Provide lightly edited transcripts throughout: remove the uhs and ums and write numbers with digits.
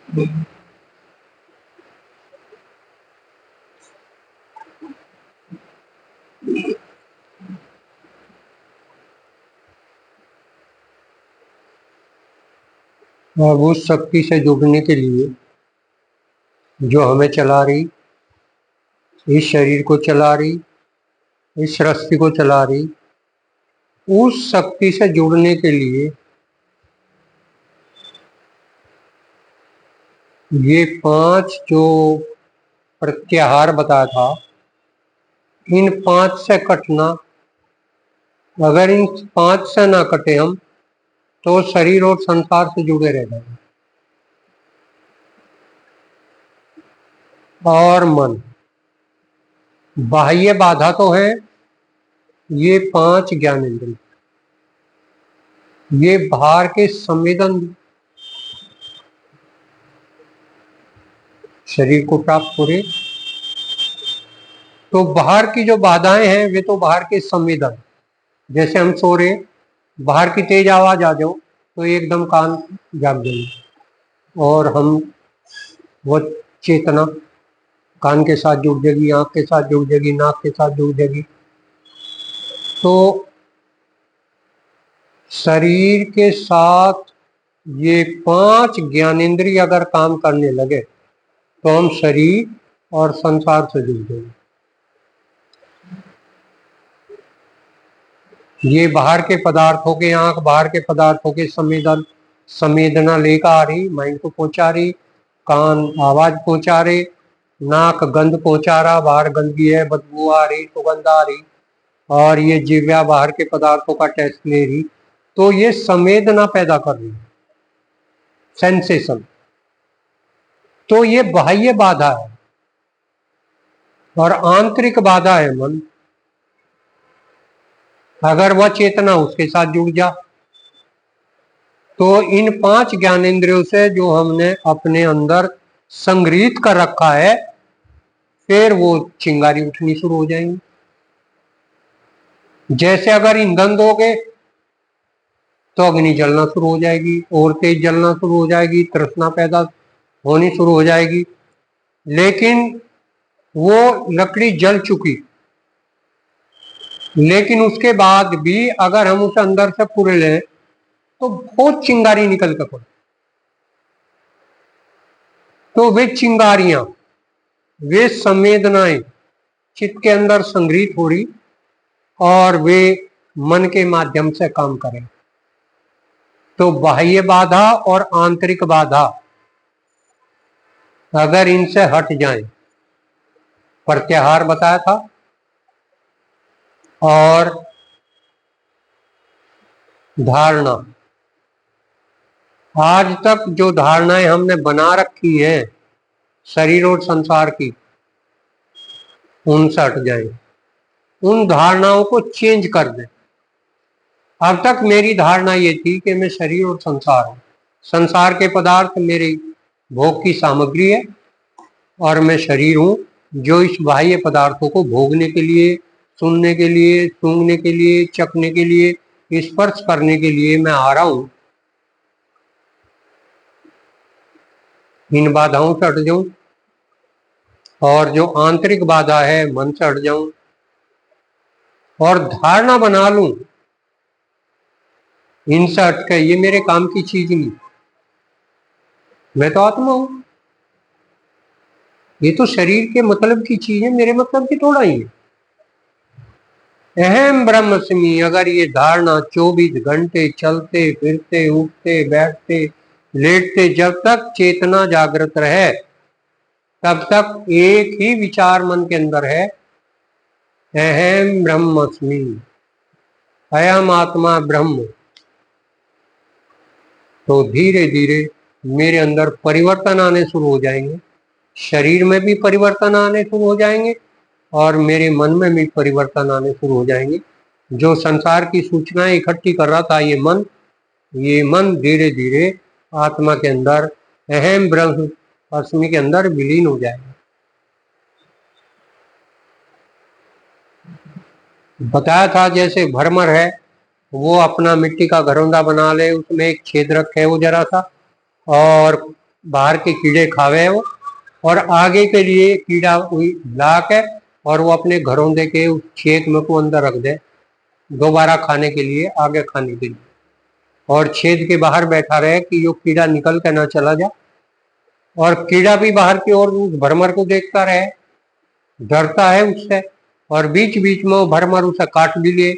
और उस शक्ति से जुड़ने के लिए जो हमें चला रही, इस शरीर को चला रही, इस सृष्टि को चला रही, उस शक्ति से जुड़ने के लिए ये 5 जो प्रत्याहार बताया था, इन 5 से कटना, अगर इन 5 से ना कटे हम तो शरीर और संसार से जुड़े रह जाएंगे। और मन, बाह्य बाधा तो है ये 5 ज्ञानेंद्रिय, ये बाहर के संवेदन शरीर को प्राप्त हो रहे, तो बाहर की जो बाधाएं हैं वे तो बाहर के संवेदन, जैसे हम सो रहे, बाहर की तेज आवाज आ जाओ तो एकदम कान जाग जाएंगे और हम वो चेतना कान के साथ जुड़ जाएगी, आंख के साथ जुड़ जाएगी, नाक के साथ जुड़ जाएगी। तो शरीर के साथ ये 5 ज्ञानेंद्रिय अगर काम करने लगे तो हम शरीर और संसार से जुड़ जाएंगे। ये बाहर के पदार्थों के, आंख बाहर के पदार्थों के संवेदना लेकर आ रही, माइंड को पहुंचा रही, कान आवाज पहुंचा रहे, नाक गंध पहुंचा रहा, बाहर गंदगी है, बदबू आ रही, सुगंध आ रही, और ये जिह्वा बाहर के पदार्थों का टेस्ट ले रही, तो ये संवेदना पैदा कर रही, सेंसेशन। तो ये बाह्य बाधा है और आंतरिक बाधा है मन। अगर वह चेतना उसके साथ जुड़ जा तो इन 5 ज्ञानेंद्रियों से जो हमने अपने अंदर संग्रहित कर रखा है, फिर वो चिंगारी उठनी शुरू हो जाएंगी। जैसे अगर ईंधन दोगे तो अग्नि जलना शुरू हो जाएगी, और तेज जलना शुरू हो जाएगी, तृष्णा पैदा होनी शुरू हो जाएगी। लेकिन वो लकड़ी जल चुकी, लेकिन उसके बाद भी अगर हम उसे अंदर से पूरे लें तो बहुत चिंगारी निकल कर पड़े। तो वे चिंगारियां, वे संवेदनाएं चित्त के अंदर संग्रहित हो रही और वे मन के माध्यम से काम करें। तो बाह्य बाधा और आंतरिक बाधा अगर इनसे हट जाएं, प्रत्याहार बताया था, और धारणा, आज तक जो धारणाएं हमने बना रखी है शरीर और संसार की, उनसे हट जाएं, उन धारणाओं को चेंज कर दें। अब तक मेरी धारणा ये थी कि मैं शरीर और संसार हूं, संसार के पदार्थ मेरी भोग की सामग्री है और मैं शरीर हूं जो इस बाह्य पदार्थों को भोगने के लिए, सुनने के लिए, सूंघने के लिए, चखने के लिए, स्पर्श करने के लिए मैं आ रहा हूं। इन बाधाओं से हट जाऊं और जो आंतरिक बाधा है मन से हट जाऊं और धारणा बना लूं, इनसे हट के ये मेरे काम की चीज नहीं, मैं तो आत्मा हूं, ये तो शरीर के मतलब की चीज है, मेरे मतलब की थोड़ा ही है। अहम ब्रह्मस्मि, अगर ये धारणा 24 घंटे चलते फिरते, उठते बैठते लेटते, जब तक चेतना जागृत रहे तब तक एक ही विचार मन के अंदर है, अहम ब्रह्मस्मि, अयम आत्मा ब्रह्म। तो धीरे धीरे मेरे अंदर परिवर्तन आने शुरू हो जाएंगे, शरीर में भी परिवर्तन आने शुरू हो जाएंगे और मेरे मन में भी परिवर्तन आने शुरू हो जाएंगे। जो संसार की सूचनाएं इकट्ठी कर रहा था ये मन धीरे धीरे आत्मा के अंदर, अहम ब्रह्म अस्मि के अंदर विलीन हो जाएगा। बताया था जैसे भ्रमर है, वो अपना मिट्टी का घरौंदा बना ले, उसमें एक छेद रखे वो जरा सा, और बाहर के कीड़े खावे वो, और आगे के लिए कीड़ा ला के और वो अपने घरों दे के उस छेद में को अंदर रख दे, दोबारा खाने के लिए, आगे खाने के लिए, और छेद के बाहर बैठा रहे कि यो कीड़ा निकल के ना चला जाए। और कीड़ा भी बाहर की ओर उस भरमर को देखता रहे, डरता है उससे, और बीच बीच में वो भरमर उसे काट भी ले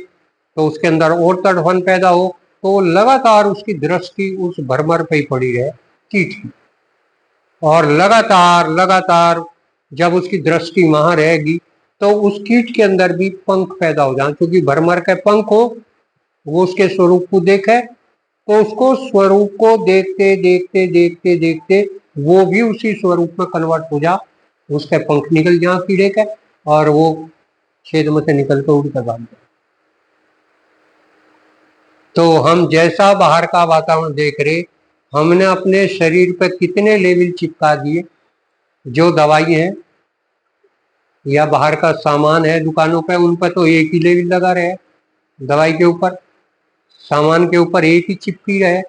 तो उसके अंदर और तड़फन पैदा हो, तो लगातार उसकी दृष्टि उस भरमर पे ही पड़ी रहे, कीट की। और लगातार लगातार जब उसकी दृष्टि वहां रहेगी तो उस कीट के अंदर भी पंख पैदा हो जाए, क्योंकि भरमर के पंख हो, वो उसके स्वरूप को देखे, तो उसको स्वरूप को देखते देखते देखते देखते वो भी उसी स्वरूप में कन्वर्ट हो जा, उसके पंख निकल जा कीड़े के, और वो छेद में से निकल कर उड़कर भाग जाए। तो हम जैसा बाहर का वातावरण देख रहे, हमने अपने शरीर पर कितने लेवल चिपका दिए। जो दवाई है या बाहर का सामान है दुकानों पे, उन पर तो एक ही लेवल लगा रहे, दवाई के ऊपर, सामान के ऊपर एक ही चिपकी रहे,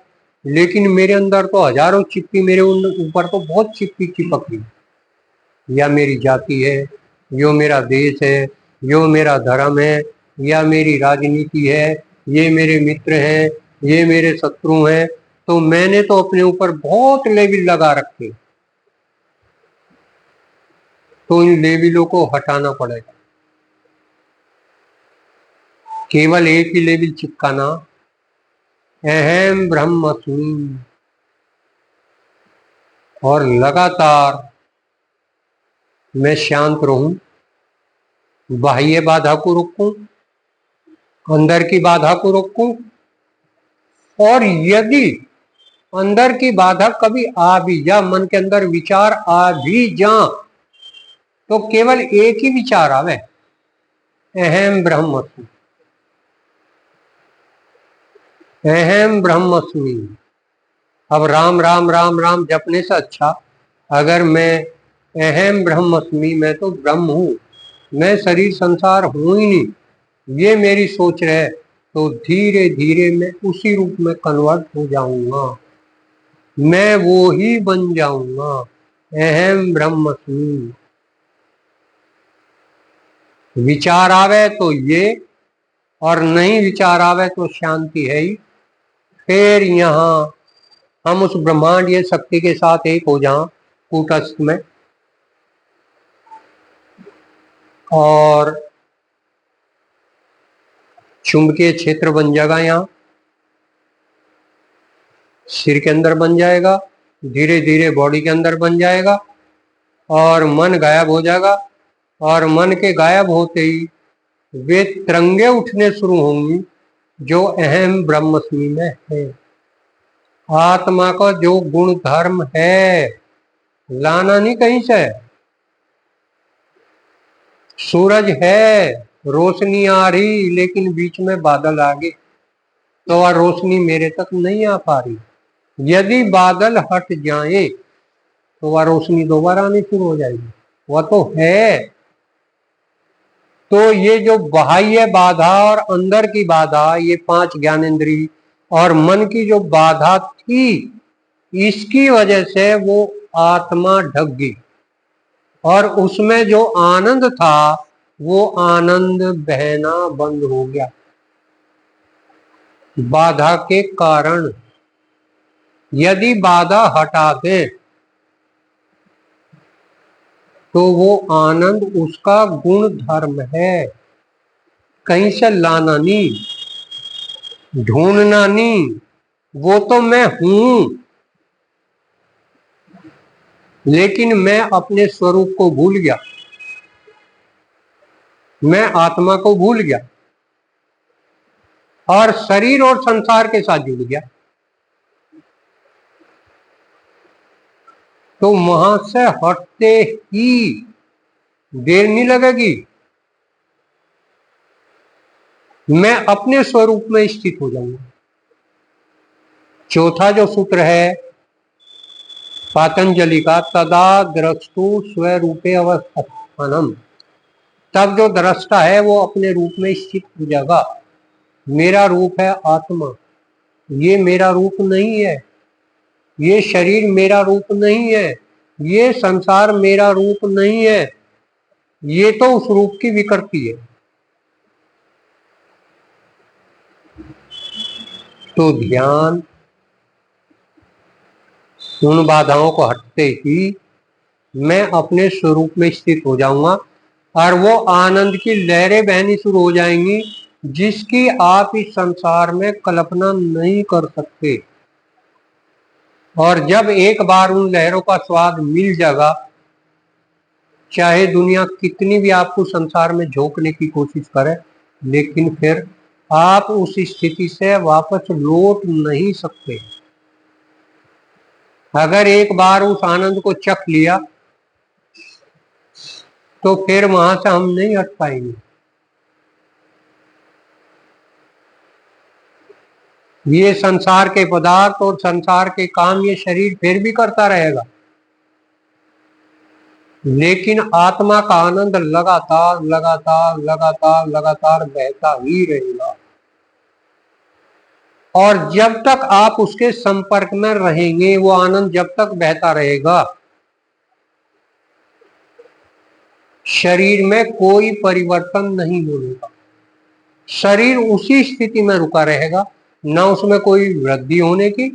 लेकिन मेरे अंदर तो हजारों चिपकी, मेरे ऊपर तो बहुत चिपकी चिपक रही। या मेरी जाति है, यो मेरा देश है, यो मेरा धर्म है, या मेरी राजनीति है, ये मेरे मित्र हैं, ये मेरे शत्रु हैं। तो मैंने तो अपने ऊपर बहुत लेवल लगा रखे, तो इन लेवलों को हटाना पड़ेगा। केवल एक ही लेवल चिपकाना, अहम ब्रह्मस्मि, और लगातार मैं शांत रहूं, बाह्य बाधा को रोकूं, अंदर की बाधा को रोकूं, और यदि अंदर की बाधा कभी आ भी जा, मन के अंदर विचार आ भी जा, तो केवल एक ही विचार आवे, अहम ब्रह्मस्मि, अहम ब्रह्मस्मि। अब राम राम राम राम जपने से अच्छा, अगर मैं अहम ब्रह्मस्मि, मैं तो ब्रह्म हूं, मैं शरीर संसार हूं ही नहीं, ये मेरी सोच रहे, तो धीरे धीरे मैं उसी रूप में कन्वर्ट हो जाऊंगा, मैं वो ही बन जाऊंगा, अहम ब्रह्मस्मि। विचार आवे तो ये, और नहीं विचार आवे तो शांति है ही। फिर यहाँ हम उस ब्रह्मांड ये शक्ति के साथ एक हो जाएं कूटस्थ में, और चुंबकीय क्षेत्र बन जाएगा, यहाँ सिर के अंदर बन जाएगा, धीरे धीरे बॉडी के अंदर बन जाएगा, और मन गायब हो जाएगा, और मन के गायब होते ही वे तरंगे उठने शुरू होंगी जो अहम ब्रह्मस्मि में है। आत्मा का जो गुण धर्म है, लाना नहीं कहीं से। सूरज है, रोशनी आ रही, लेकिन बीच में बादल आ गए, तो वह रोशनी मेरे तक नहीं आ पा रही। यदि बादल हट जाए तो वह रोशनी दोबारा आनी शुरू हो जाएगी, वह तो है। तो ये जो बाह्य बाधा और अंदर की बाधा, ये 5 ज्ञानेंद्रिय और मन की जो बाधा थी, इसकी वजह से वो आत्मा ढक गई, और उसमें जो आनंद था वो आनंद बहना बंद हो गया, बाधा के कारण। यदि बाधा हटा दे तो वो आनंद उसका गुण धर्म है, कहीं से लाना नहीं, ढूंढना नहीं, वो तो मैं हूं, लेकिन मैं अपने स्वरूप को भूल गया, मैं आत्मा को भूल गया, और शरीर और संसार के साथ जुड़ गया। तो वहां से हटते ही देर नहीं लगेगी, मैं अपने स्वरूप में स्थित हो जाऊंगा। चौथा जो सूत्र है पातंजलि का, तदा द्रष्टु स्वरूपे अवस्थानम, तब जो दृष्टा है वो अपने रूप में स्थित हो जाएगा। मेरा रूप है आत्मा, ये मेरा रूप नहीं है, ये शरीर मेरा रूप नहीं है, ये संसार मेरा रूप नहीं है, ये तो उस रूप की विकृति है। तो ध्यान उन बाधाओं को हटते ही मैं अपने स्वरूप में स्थित हो जाऊंगा और वो आनंद की लहरें बहनी शुरू हो जाएंगी जिसकी आप इस संसार में कल्पना नहीं कर सकते। और जब एक बार उन लहरों का स्वाद मिल जाएगा, चाहे दुनिया कितनी भी आपको संसार में झोंकने की कोशिश करे, लेकिन फिर आप उस स्थिति से वापस लौट नहीं सकते। अगर एक बार उस आनंद को चख लिया तो फिर वहां से हम नहीं हट पाएंगे। ये संसार के पदार्थ और संसार के काम ये शरीर फिर भी करता रहेगा, लेकिन आत्मा का आनंद लगातार लगातार लगातार लगातार बहता ही रहेगा। और जब तक आप उसके संपर्क में रहेंगे, वो आनंद जब तक बहता रहेगा, शरीर में कोई परिवर्तन नहीं होगा। शरीर उसी स्थिति में रुका रहेगा, ना उसमें कोई वृद्धि होने की,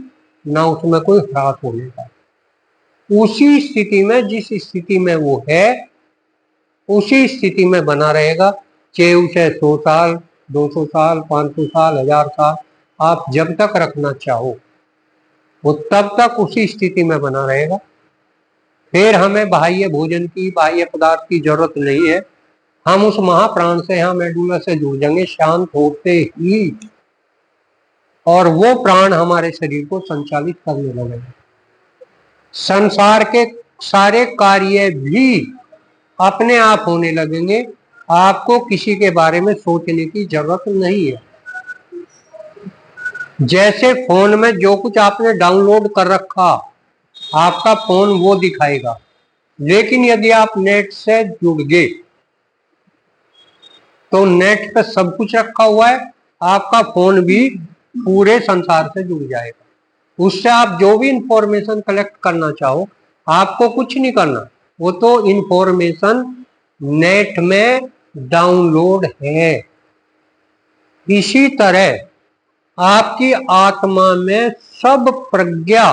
ना उसमें कोई ह्रास होने का। उसी स्थिति में, जिस स्थिति में वो है, उसी स्थिति में बना रहेगा। चाहे उसे 100 साल, 200 साल, 500 साल, 1000 साल आप जब तक रखना चाहो, वो तब तक उसी स्थिति में बना रहेगा। फिर हमें बाह्य भोजन की, बाह्य पदार्थ की जरूरत नहीं है। हम उस महाप्राण से, यहाँ मेडुला से जुड़ जाएंगे शांत होते ही, और वो प्राण हमारे शरीर को संचालित करने लगेगा। संसार के सारे कार्य भी अपने आप होने लगेंगे। आपको किसी के बारे में सोचने की जरूरत नहीं है। जैसे फोन में जो कुछ आपने डाउनलोड कर रखा, आपका फोन वो दिखाएगा। लेकिन यदि आप नेट से जुड़ गए तो नेट पे सब कुछ रखा हुआ है, आपका फोन भी पूरे संसार से जुड़ जाएगा। उससे आप जो भी इंफॉर्मेशन कलेक्ट करना चाहो, आपको कुछ नहीं करना, वो तो इंफॉर्मेशन नेट में डाउनलोड है। इसी तरह आपकी आत्मा में सब प्रज्ञा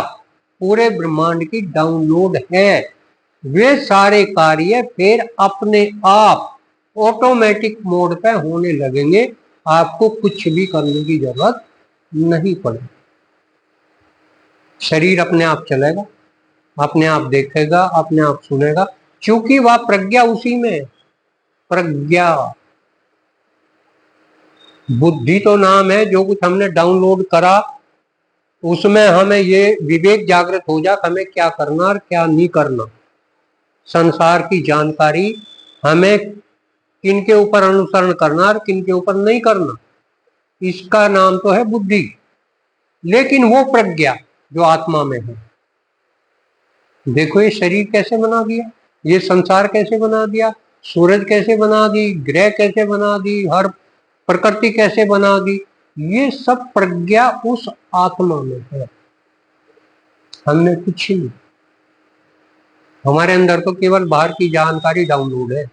पूरे ब्रह्मांड की डाउनलोड है। वे सारे कार्य फिर अपने आप ऑटोमेटिक मोड पे होने लगेंगे। आपको कुछ भी करने की जरूरत नहीं पड़ेगी। शरीर अपने आप चलेगा, अपने आप देखेगा, अपने आप सुनेगा, क्योंकि वह प्रज्ञा उसी में है। प्रज्ञा, बुद्धि तो नाम है। जो कुछ हमने डाउनलोड करा उसमें हमें ये विवेक जागृत हो जा हमें क्या करना और क्या नहीं करना। संसार की जानकारी हमें किन के ऊपर अनुसरण करना और किन के ऊपर नहीं करना, इसका नाम तो है बुद्धि। लेकिन वो प्रज्ञा जो आत्मा में है, देखो ये शरीर कैसे बना दिया, ये संसार कैसे बना दिया, सूरज कैसे बना दी, ग्रह कैसे बना दी, हर प्रकृति कैसे बना दी, ये सब प्रज्ञा उस आत्मा में है। हमने कुछ नहीं, हमारे अंदर तो केवल बाहर की जानकारी डाउनलोड है।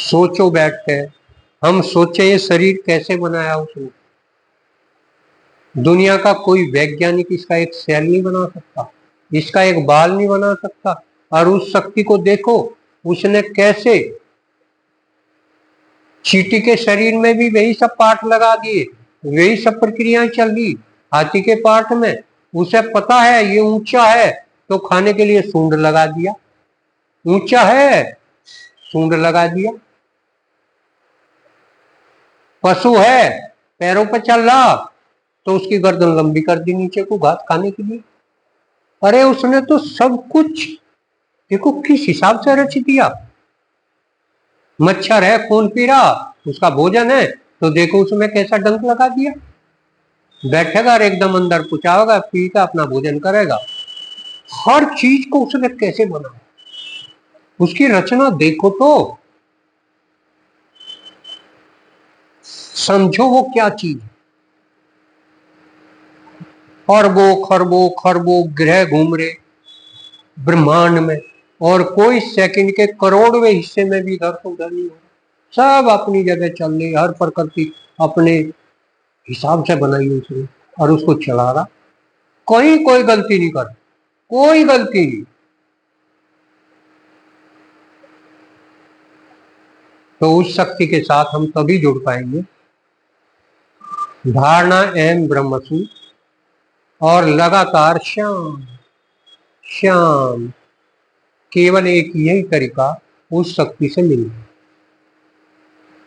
सोचो बैठ के, हम सोचे ये शरीर कैसे बनाया उसने। दुनिया का कोई वैज्ञानिक इसका एक सेल नहीं बना सकता, इसका एक बाल नहीं बना सकता। और उस शक्ति को देखो, उसने कैसे चींटी के शरीर में भी वही सब पार्ट लगा दिए, वही सब प्रक्रियाएं चल रही। हाथी के पार्ट में उसे पता है ये ऊंचा है तो खाने के लिए सूंड लगा दिया, ऊंचा है सूंड लगा दिया। पशु है, पैरों पर चल रहा तो उसकी गर्दन लंबी कर दी नीचे को घास खाने के लिए। अरे उसने तो सब कुछ देखो किस हिसाब से रच दिया। मच्छर है, खून पी रहा, उसका भोजन है तो देखो उसमें कैसा डंक लगा दिया। बैठेगा और एकदम अंदर पुचाओगा, पीकर अपना भोजन करेगा। हर चीज को उसने कैसे बनाया, उसकी रचना देखो तो समझो वो क्या चीज है। अरबों खरबों खरबों ग्रह घूम रहे ब्रह्मांड में, और कोई सेकंड के करोड़वें हिस्से में भी इधर से उधर नहीं हो रहा, सब अपनी जगह चल रही, हर प्रकृति अपने हिसाब से बनाई उसने और उसको चला रहा, कहीं कोई गलती नहीं कर, कोई गलती नहीं। तो उस शक्ति के साथ हम तभी जुड़ पाएंगे, धारणा एवं ब्रह्मसु, और लगातार शांत शांत, केवल एक यही तरीका उस शक्ति से मिलना।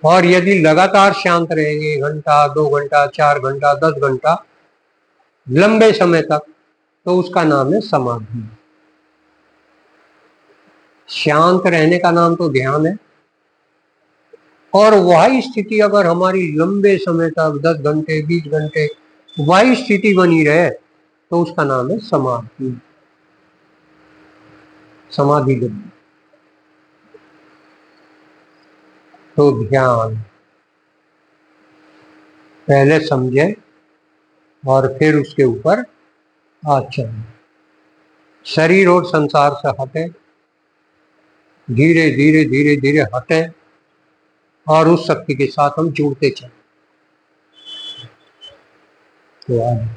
और यदि लगातार शांत रहेंगे, घंटा 2 घंटा 4 घंटा 10 घंटा लंबे समय तक, तो उसका नाम है समाधि। शांत रहने का नाम तो ध्यान है, और वही स्थिति अगर हमारी लंबे समय तक 10 घंटे 20 घंटे वही स्थिति बनी रहे, तो उसका नाम है समाधि, समाधि गति। तो ध्यान पहले समझे और फिर उसके ऊपर आचरण, शरीर और संसार से हटे, धीरे धीरे धीरे धीरे हटे, और उस शक्ति के साथ हम जुड़ते चले। तो आज